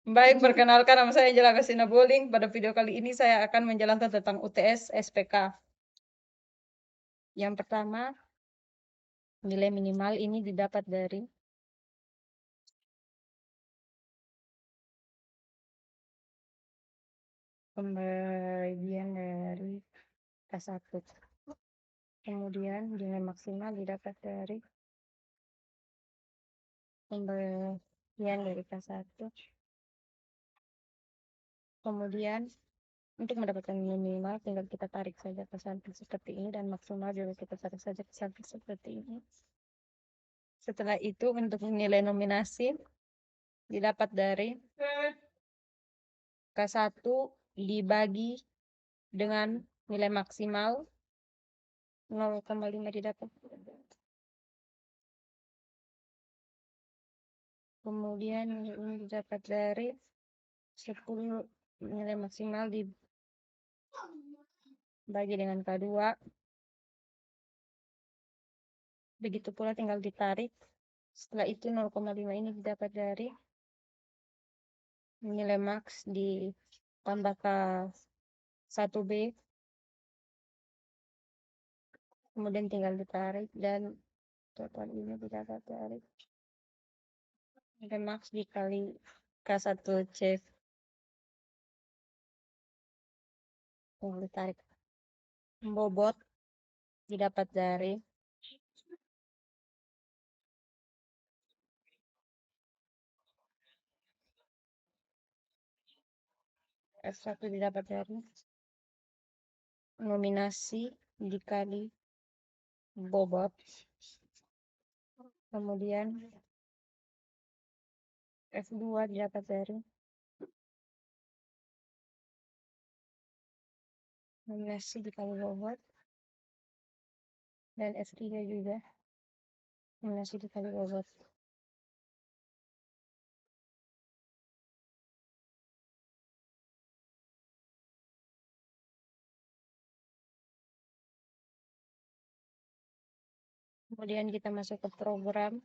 Baik, perkenalkan nama saya Angela Kasina Boling. Pada video kali ini saya akan menjelaskan tentang UTS SPK. Yang pertama, nilai minimal ini didapat dari pembagian dari K1. Kemudian nilai maksimal didapat dari pembagian dari K1. Kemudian untuk mendapatkan nilai minimal tinggal kita tarik saja ke samping seperti ini, dan maksimal juga kita tarik saja ke samping seperti ini. Setelah itu untuk nilai nominasi didapat dari K1 dibagi dengan nilai maksimal 0,5 didapat. Kemudian ini didapat dari 10 nilai maksimal dibagi dengan K2. Begitu pula tinggal ditarik. Setelah itu 0,5 ini didapat dari nilai max ditambah K1B. Kemudian tinggal ditarik dan total ini didapat dari nilai max dikali K1C. Tinggal ditarik. Bobot didapat dari F1 didapat dari nominasi dikali bobot. Kemudian F2 didapat dari nominasi dikali bobot. Dan F3 juga nominasi dikali bobot. Kemudian kita masuk ke program.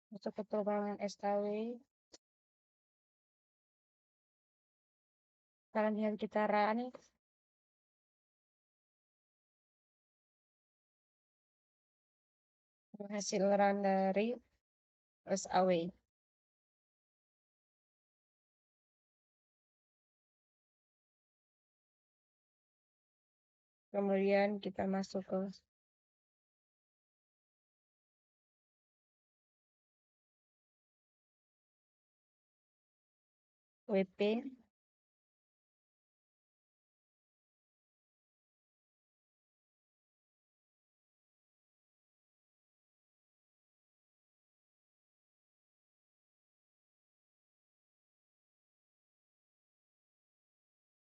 Masuk ke program SKW. Sekarang tinggal kita run. Hasil run dari SAW. Kemudian kita masuk ke WP.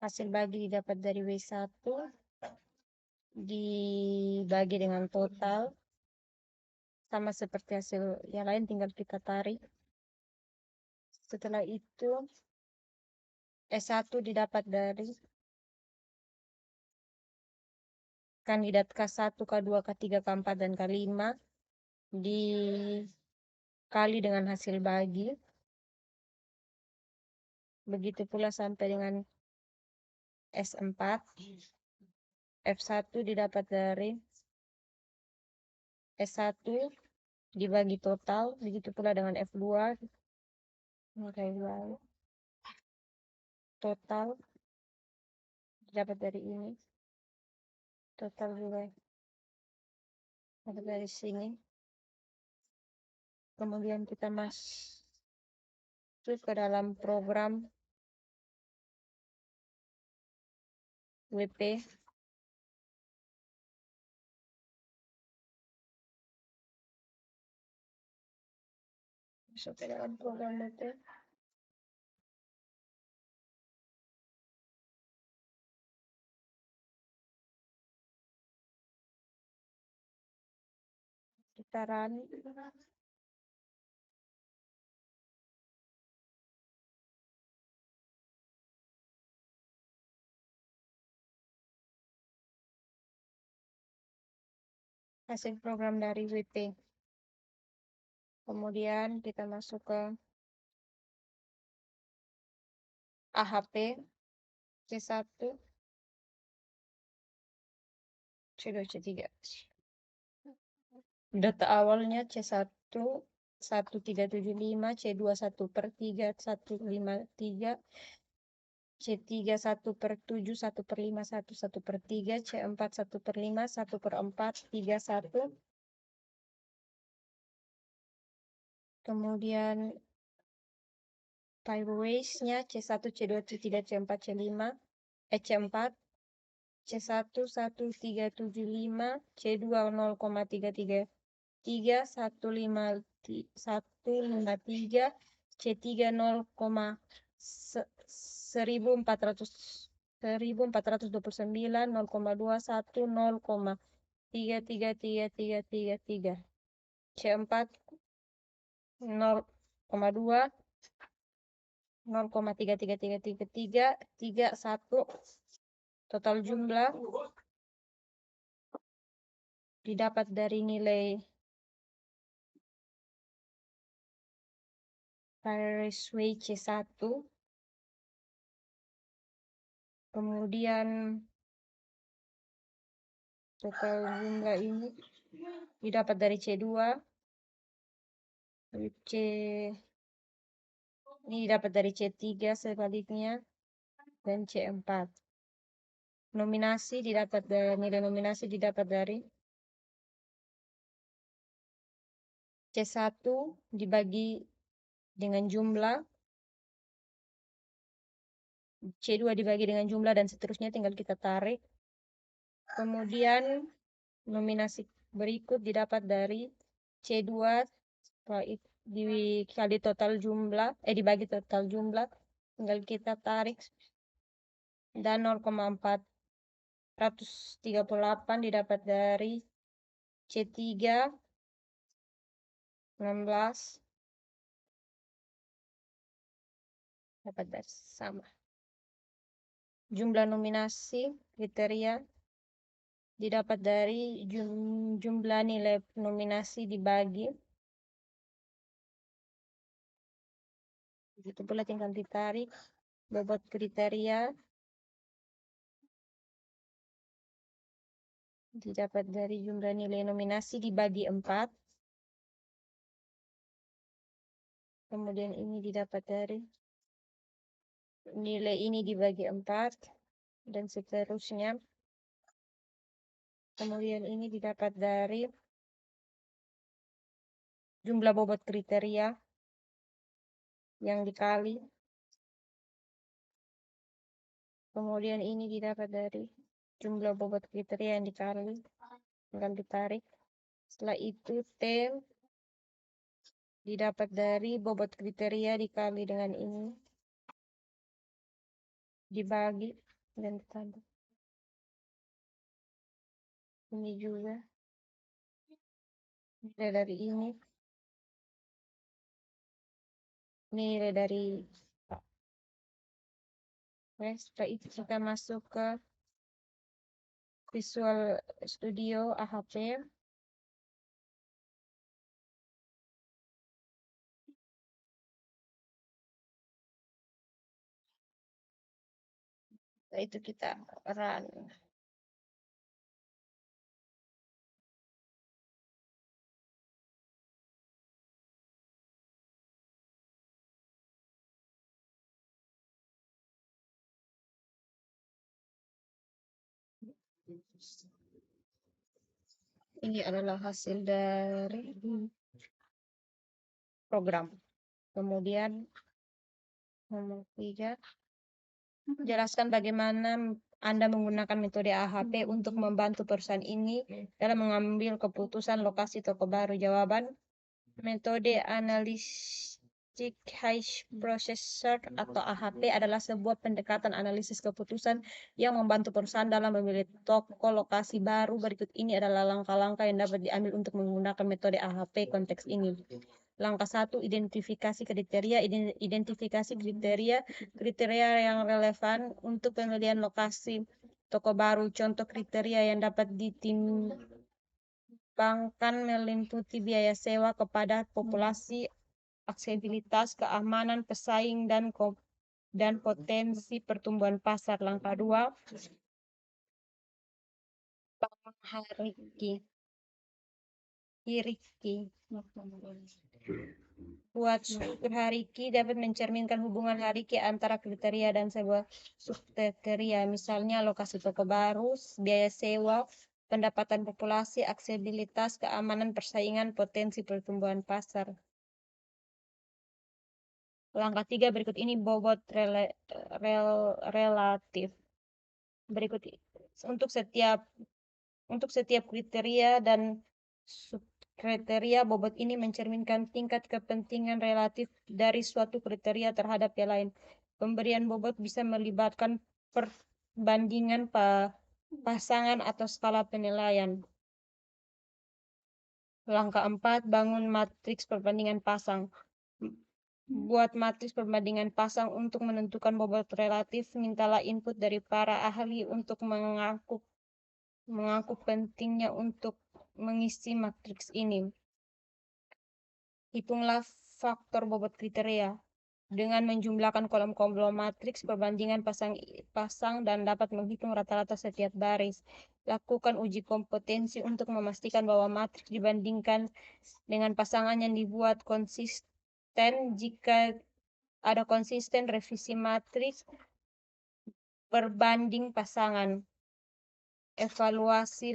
Hasil bagi didapat dari W1 dibagi dengan total. Sama seperti hasil yang lain, tinggal kita tarik. Setelah itu S1 didapat dari kandidat K1, K2, K3, K4, dan K5 dikali dengan hasil bagi. Begitu pula sampai dengan S4. F1 didapat dari S1 dibagi total. Begitu pula dengan F2. Total didapat dari ini. Total juga dapat dari sini. Kemudian kita masuk ke dalam program WP. Masuk ke dalam program WP. Kita run. hasil program dari WP. Kemudian kita masuk ke AHP C1, C2, C3. Data awalnya C1 1375, C2 1/3, 153, C3 1/7, 1/5, 1/3, C4 1/5, 1/4, 31. Kemudian fireways-nya C1, C2, C3, C4, C5, C4, C1 1375, C2 0,333, 153, C3 1429, 0,21, 0,33333, C4 0,2, 0,33333, 31. Total jumlah didapat dari nilai fireway C1. Kemudian total jumlah ini didapat dari C2. Ini didapat dari C3 sebaliknya, dan C4. Nominasi didapat dari nilai nominasi didapat dari C1 dibagi dengan jumlah, C2 dibagi dengan jumlah, dan seterusnya tinggal kita tarik. Kemudian nominasi berikut didapat dari C2 dikali total jumlah, dibagi total jumlah, tinggal kita tarik, dan 0,438 didapat dari C3 16, dapat dari sama. Jumlah nominasi kriteria didapat dari jumlah nilai nominasi dibagi. Begitu pula tinggal ditarik bobot kriteria didapat dari jumlah nilai nominasi dibagi 4. Kemudian ini didapat dari nilai ini dibagi 4, dan seterusnya. Kemudian ini didapat dari jumlah bobot kriteria yang dikali. Kemudian ini didapat dari jumlah bobot kriteria yang dikali, tinggal ditarik. Setelah itu T didapat dari bobot kriteria dikali dengan ini, dibagi dan ditambah. Ini juga nilai dari ini, nilai dari. Setelah itu kita masuk ke Visual Studio AHP. Setelah itu kita run. Ini adalah hasil dari program. Kemudian nomor 3, jelaskan bagaimana Anda menggunakan metode AHP untuk membantu perusahaan ini dalam mengambil keputusan lokasi toko baru. Jawaban, metode Analytic Hash Processor atau AHP adalah sebuah pendekatan analisis keputusan yang membantu perusahaan dalam memilih toko lokasi baru. Berikut ini adalah langkah-langkah yang dapat diambil untuk menggunakan metode AHP konteks ini. Langkah 1, identifikasi kriteria. Identifikasi kriteria yang relevan untuk pemilihan lokasi toko baru. Contoh kriteria yang dapat perbankan meliputi biaya sewa kepada populasi, aksesibilitas, keamanan, pesaing, dan potensi pertumbuhan pasar. Langkah 2, bangun hierarki. Buat struktur hierarki dapat mencerminkan hubungan hierarki antara kriteria dan sebuah subkriteria. Misalnya lokasi toko baru, biaya sewa, pendapatan populasi, aksesibilitas, keamanan, persaingan, potensi pertumbuhan pasar. Langkah 3 berikut ini bobot relatif. Berikut untuk setiap kriteria dan subkriteria, bobot ini mencerminkan tingkat kepentingan relatif dari suatu kriteria terhadap yang lain. Pemberian bobot bisa melibatkan perbandingan pasangan atau skala penilaian. Langkah 4, bangun matriks perbandingan pasang. Buat matriks perbandingan pasang untuk menentukan bobot relatif, mintalah input dari para ahli untuk mengaku pentingnya untuk mengisi matriks ini. Hitunglah faktor bobot kriteria dengan menjumlahkan kolom-kolom matriks perbandingan pasang dan dapat menghitung rata-rata setiap baris. Lakukan uji kompetensi untuk memastikan bahwa matriks dibandingkan dengan pasangan yang dibuat konsisten. Jika ada konsisten, revisi matriks berbanding pasangan. Evaluasi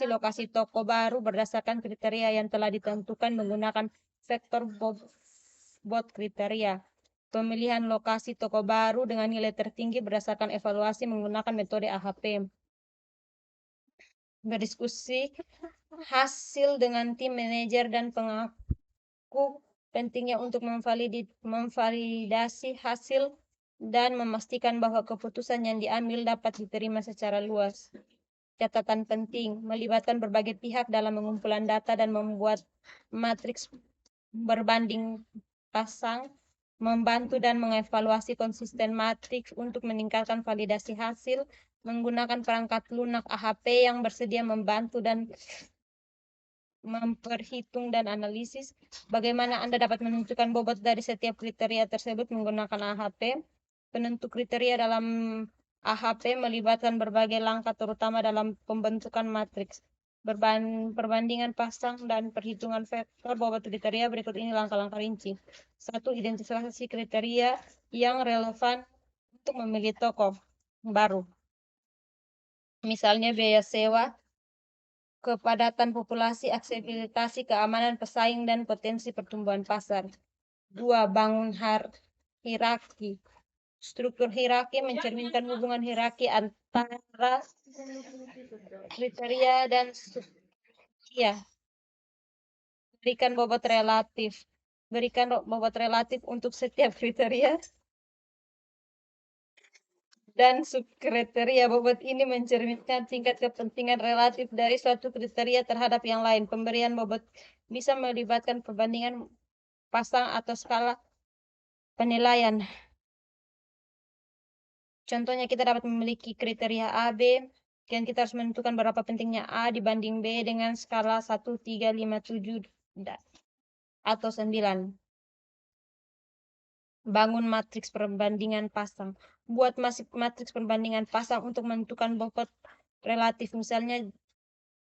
lokasi toko baru berdasarkan kriteria yang telah ditentukan menggunakan vektor bobot kriteria. Pemilihan lokasi toko baru dengan nilai tertinggi berdasarkan evaluasi menggunakan metode AHP. Berdiskusi hasil dengan tim manajer dan pengaku pentingnya untuk memvalidasi hasil dan memastikan bahwa keputusan yang diambil dapat diterima secara luas. Catatan penting, melibatkan berbagai pihak dalam pengumpulan data dan membuat matriks berbanding pasang, membantu dan mengevaluasi konsisten matriks untuk meningkatkan validasi hasil, menggunakan perangkat lunak AHP yang bersedia membantu dan memperhitung dan analisis. Bagaimana Anda dapat menentukan bobot dari setiap kriteria tersebut menggunakan AHP? Penentu kriteria dalam AHP melibatkan berbagai langkah terutama dalam pembentukan matriks, perbandingan pasang, dan perhitungan vektor bobot kriteria. Berikut ini langkah-langkah rinci. 1. Identifikasi kriteria yang relevan untuk memilih toko baru. Misalnya biaya sewa, kepadatan populasi, aksesibilitas, keamanan, pesaing, dan potensi pertumbuhan pasar. 2. Bangun hierarki. Struktur hierarki mencerminkan hubungan hierarki antara kriteria dan subkriteria. Berikan bobot relatif. Berikan bobot relatif untuk setiap kriteria dan subkriteria. Bobot ini mencerminkan tingkat kepentingan relatif dari suatu kriteria terhadap yang lain. Pemberian bobot bisa melibatkan perbandingan pasang atau skala penilaian. Contohnya kita dapat memiliki kriteria A, B, dan kita harus menentukan berapa pentingnya A dibanding B dengan skala 1, 3, 5, 7, atau 9. Bangun matriks perbandingan pasang. Buat matriks perbandingan pasang untuk menentukan bobot relatif. Misalnya,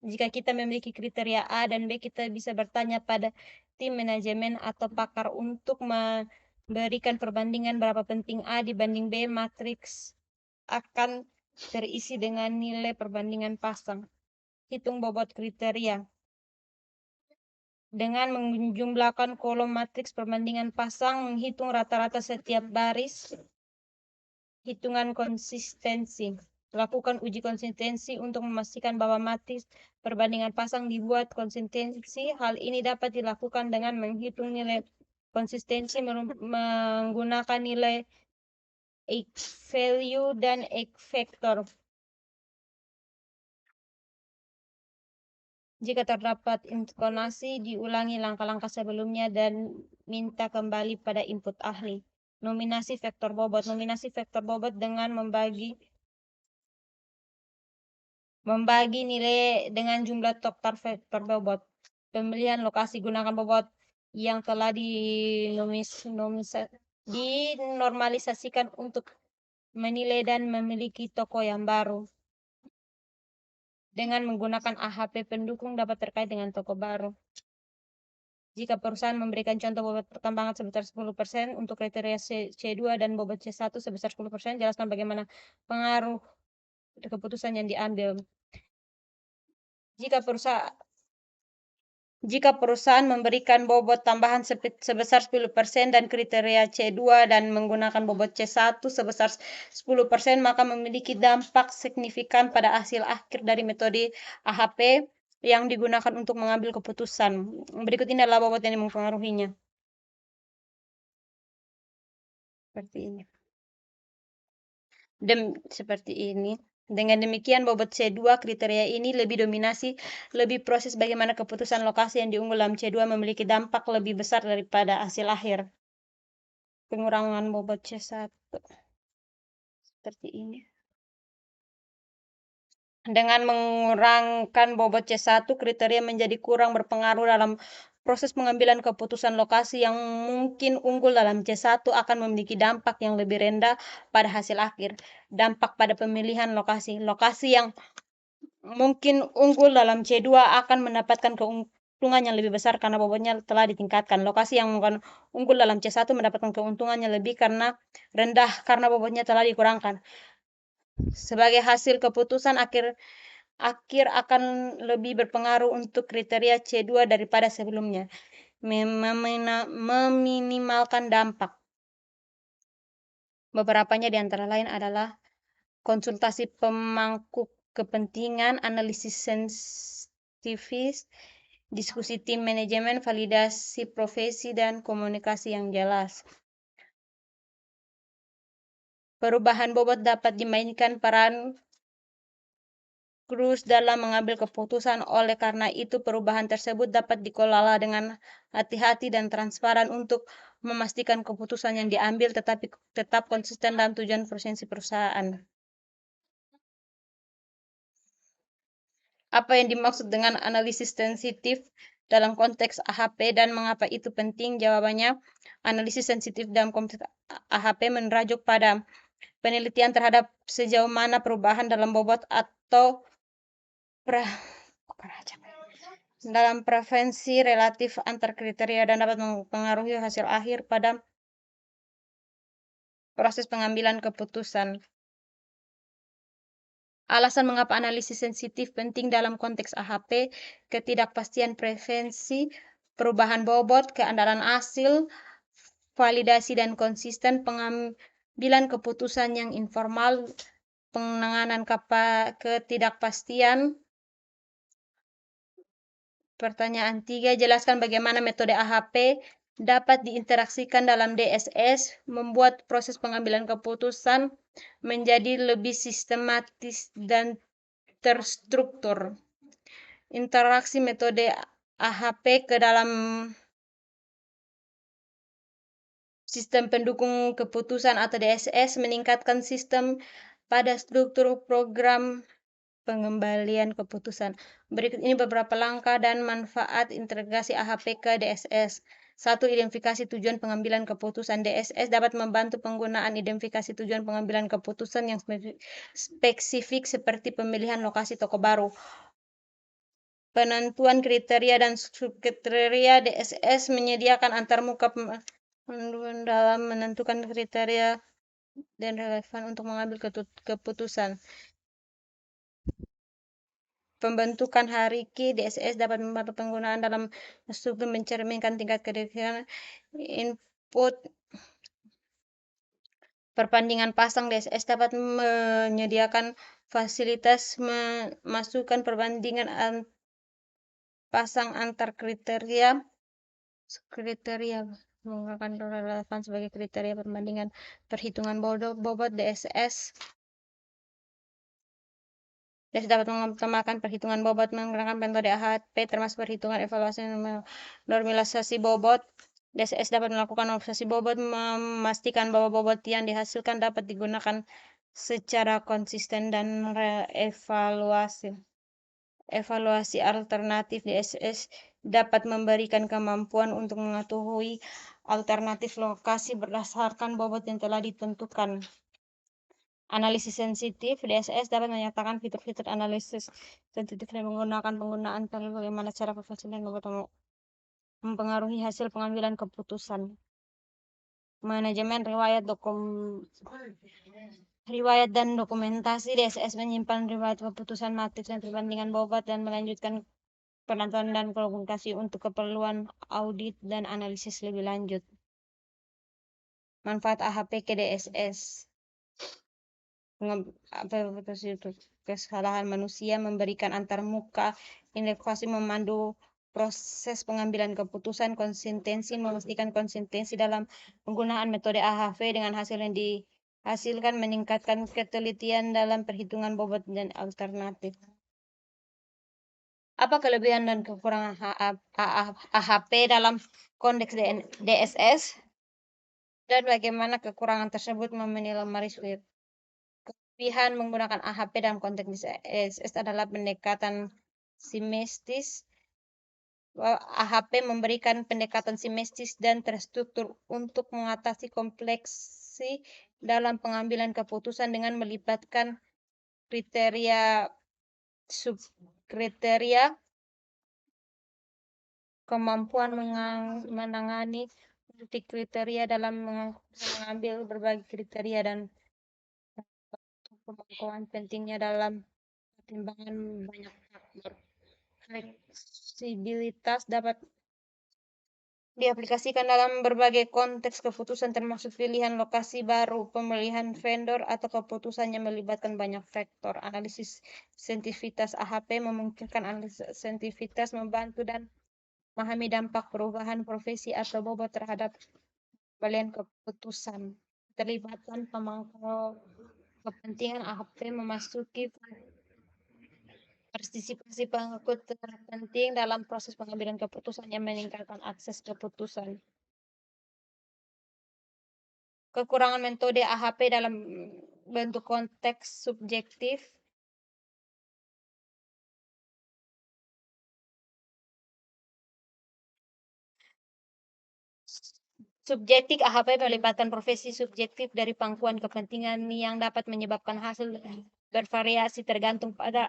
jika kita memiliki kriteria A dan B, kita bisa bertanya pada tim manajemen atau pakar untuk memberikan perbandingan berapa penting A dibanding B. Matriks akan terisi dengan nilai perbandingan pasang. Hitung bobot kriteria. Dengan menjumlahkan kolom matriks perbandingan pasang, menghitung rata-rata setiap baris. Hitungan konsistensi. Lakukan uji konsistensi untuk memastikan bahwa matriks perbandingan pasang dibuat konsistensi. Hal ini dapat dilakukan dengan menghitung nilai konsistensi menggunakan nilai X-value dan X-vector. Jika terdapat intonasi, diulangi langkah-langkah sebelumnya dan minta kembali pada input ahli. Nominasi vektor bobot. Nominasi vektor bobot dengan membagi Membagi nilai dengan jumlah faktor bobot. Pemilihan lokasi gunakan bobot yang telah dinormalisasikan untuk menilai dan memiliki toko yang baru. Dengan menggunakan AHP pendukung dapat terkait dengan toko baru. Jika perusahaan memberikan contoh bobot pertambangan sebesar 10% untuk kriteria C2 dan bobot C1 sebesar 10%, jelaskan bagaimana pengaruh keputusan yang diambil. Jika perusahaan memberikan bobot tambahan sebesar 10% dan kriteria C2 dan menggunakan bobot C1 sebesar 10%, maka memiliki dampak signifikan pada hasil akhir dari metode AHP yang digunakan untuk mengambil keputusan. Berikut ini adalah bobot yang mempengaruhinya. Seperti ini. Seperti ini. Dengan demikian, bobot C2 kriteria ini lebih dominasi, lebih proses bagaimana keputusan lokasi yang diunggul dalam C2 memiliki dampak lebih besar daripada hasil akhir. Pengurangan bobot C1. Seperti ini. Dengan mengurangkan bobot C1, kriteria menjadi kurang berpengaruh dalam proses pengambilan keputusan. Lokasi yang mungkin unggul dalam C1 akan memiliki dampak yang lebih rendah pada hasil akhir. Dampak pada pemilihan lokasi. Lokasi yang mungkin unggul dalam C2 akan mendapatkan keuntungan yang lebih besar karena bobotnya telah ditingkatkan. Lokasi yang unggul dalam C1 mendapatkan keuntungan yang lebih karena rendah karena bobotnya telah dikurangkan. Sebagai hasil, keputusan akhir akan lebih berpengaruh untuk kriteria C2 daripada sebelumnya. Meminimalkan dampak. Beberapanya di antara lain adalah konsultasi pemangku kepentingan, analisis sensitifis, diskusi tim manajemen, validasi profesi, dan komunikasi yang jelas. Perubahan bobot dapat dimainkan peran krusial dalam mengambil keputusan. Oleh karena itu, perubahan tersebut dapat dikelola dengan hati-hati dan transparan untuk memastikan keputusan yang diambil tetapi tetap konsisten dalam tujuan efisiensi perusahaan. Apa yang dimaksud dengan analisis sensitif dalam konteks AHP dan mengapa itu penting? Jawabannya, analisis sensitif dalam konteks AHP merujuk pada penelitian terhadap sejauh mana perubahan dalam bobot atau dalam preferensi relatif antar kriteria dan dapat mempengaruhi hasil akhir pada proses pengambilan keputusan. Alasan mengapa analisis sensitif penting dalam konteks AHP: ketidakpastian preferensi, perubahan bobot, keandalan hasil, validasi dan konsisten, pengambilan keputusan yang informal, penanganan ketidakpastian. Pertanyaan 3, jelaskan bagaimana metode AHP dapat diinteraksikan dalam DSS, membuat proses pengambilan keputusan menjadi lebih sistematis dan terstruktur. Interaksi metode AHP ke dalam sistem pendukung keputusan atau DSS meningkatkan sistem pada struktur program pengembalian keputusan. Berikut ini beberapa langkah dan manfaat integrasi AHP ke DSS. 1. Identifikasi tujuan pengambilan keputusan. DSS dapat membantu penggunaan identifikasi tujuan pengambilan keputusan yang spesifik seperti pemilihan lokasi toko baru. Penentuan kriteria dan subkriteria. DSS menyediakan antarmuka panduan dalam menentukan kriteria dan relevan untuk mengambil keputusan. Pembentukan hierarki. DSS dapat membantu penggunaan dalam struktur mencerminkan tingkat kedekatan input. Perbandingan pasang. DSS dapat menyediakan fasilitas memasukkan perbandingan pasang antar kriteria menggunakan relevan sebagai kriteria perbandingan. Perhitungan bobot. DSS dapat mengutamakan perhitungan bobot menggunakan metode AHP termasuk perhitungan evaluasi normalisasi bobot. DSS dapat melakukan normalisasi bobot, memastikan bahwa bobot yang dihasilkan dapat digunakan secara konsisten dan evaluasi alternatif DSS dapat memberikan kemampuan untuk mengetahui alternatif lokasi berdasarkan bobot yang telah ditentukan. Analisis sensitif DSS dapat menyatakan fitur-fitur analisis sensitif dan menggunakan penggunaan bagaimana cara profesional dan bobot mempengaruhi hasil pengambilan keputusan. Manajemen riwayat dan dokumentasi DSS menyimpan riwayat keputusan matris dan perbandingan bobot dan melanjutkan penonton dan komunikasi untuk keperluan audit dan analisis lebih lanjut. Manfaat AHP ke DSS. Kesalahan manusia memberikan antarmuka, inovasi memandu proses pengambilan keputusan, konsistensi memastikan konsistensi dalam penggunaan metode AHV dengan hasil yang dihasilkan, meningkatkan ketelitian dalam perhitungan bobot dan alternatif. Apa kelebihan dan kekurangan AHP dalam konteks DSS dan bagaimana kekurangan tersebut meminimalisir? Kelebihan menggunakan AHP dalam konteks DSS adalah pendekatan simetris. AHP memberikan pendekatan simetris dan terstruktur untuk mengatasi kompleksi dalam pengambilan keputusan dengan melibatkan subkriteria, kemampuan menangani multi kriteria dalam mengambil berbagai kriteria dan pemangkuan pentingnya dalam pertimbangan banyak faktor. Fleksibilitas dapat diaplikasikan dalam berbagai konteks keputusan termasuk pilihan lokasi baru, pemilihan vendor, atau keputusan yang melibatkan banyak faktor. Analisis sensitivitas AHP memungkinkan analisis sensitivitas membantu dan memahami dampak perubahan profesi atau bobot terhadap pembelian keputusan. Keterlibatan pemangku kepentingan AHP memasuki partisipasi pemangku terpenting dalam proses pengambilan keputusan yang meningkatkan akses keputusan. Kekurangan metode AHP dalam bentuk konteks subjektif. Subjektif AHP melibatkan profesi subjektif dari pangkuan kepentingan yang dapat menyebabkan hasil bervariasi tergantung pada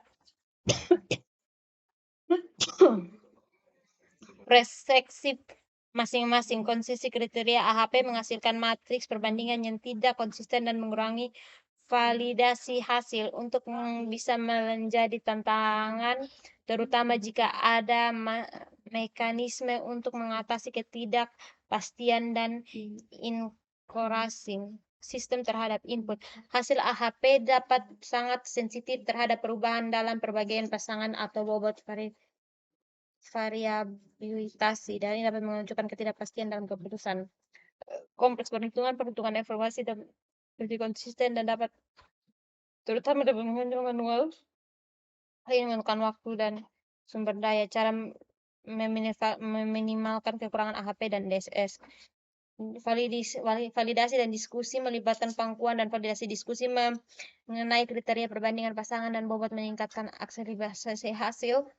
perspektif masing-masing. Konsisten kriteria AHP menghasilkan matriks perbandingan yang tidak konsisten dan mengurangi validasi hasil untuk bisa menjadi tantangan, terutama jika ada mekanisme untuk mengatasi ketidakpastian dan inkorasi sistem terhadap input. Hasil AHP dapat sangat sensitif terhadap perubahan dalam perbandingan pasangan atau bobot variabilitasi dan ini dapat menunjukkan ketidakpastian dalam keputusan. Kompleks perhitungan evaluasi dan lebih konsisten dan dapat terutama dapat menunjukkan manual ini memerlukan waktu dan sumber daya. Cara meminimalkan kekurangan AHP dan DSS. Validasi dan diskusi melibatkan pangkuan dan validasi diskusi mengenai kriteria perbandingan pasangan dan bobot meningkatkan akselerasi hasil.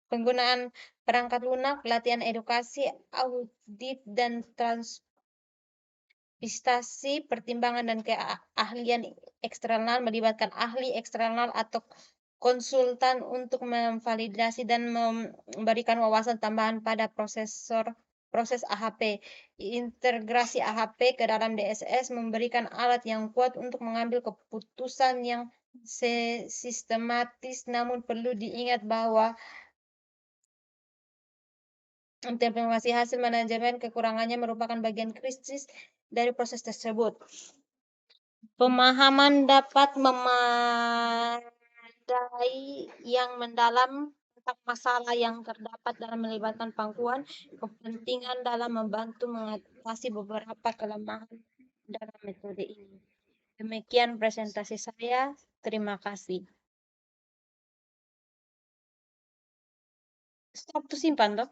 Penggunaan perangkat lunak, pelatihan edukasi, audit, dan transvestasi, pertimbangan dan keahlian eksternal melibatkan ahli eksternal atau konsultan untuk memvalidasi dan memberikan wawasan tambahan pada proses AHP. Integrasi AHP ke dalam DSS memberikan alat yang kuat untuk mengambil keputusan yang sistematis, namun perlu diingat bahwa implementasi hasil manajemen kekurangannya merupakan bagian kritis dari proses tersebut. Pemahaman dapat memadai yang mendalam tentang masalah yang terdapat dalam melibatkan pangkuan kepentingan dalam membantu mengatasi beberapa kelemahan dalam metode ini. Demikian presentasi saya. Terima kasih. Stop tuh simpan toh.